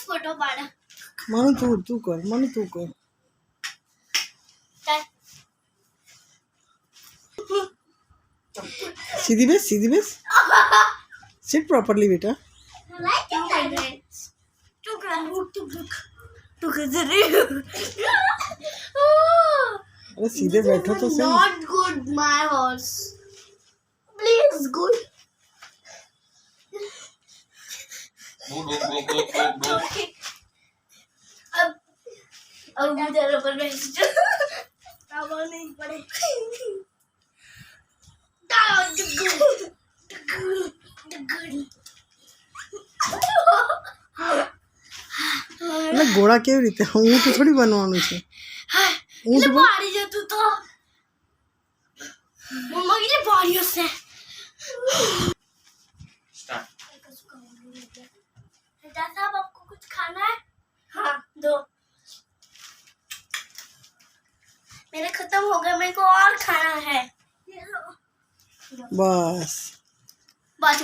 Photo पाड़ा मानू तू कर, मानू तू कर। सीधी बेस सिट प्रॉपर्ली बेटा। अरे सीधे बैठो तो सही। Not good, my horse. Please, good. Okay. अब मुझे ऊपर बैठ जाओ। अब नहीं पड़े। એટલે ઘોડા કેવી રીતે ઊંટ થોડી બનવાનું છે ઊંટ ભારી જતું તો મમ્મા કે ભારી હશે साहब आपको कुछ खाना है? हाँ दो। मेरे खत्म हो गए, मेरे को और खाना है। બસ बच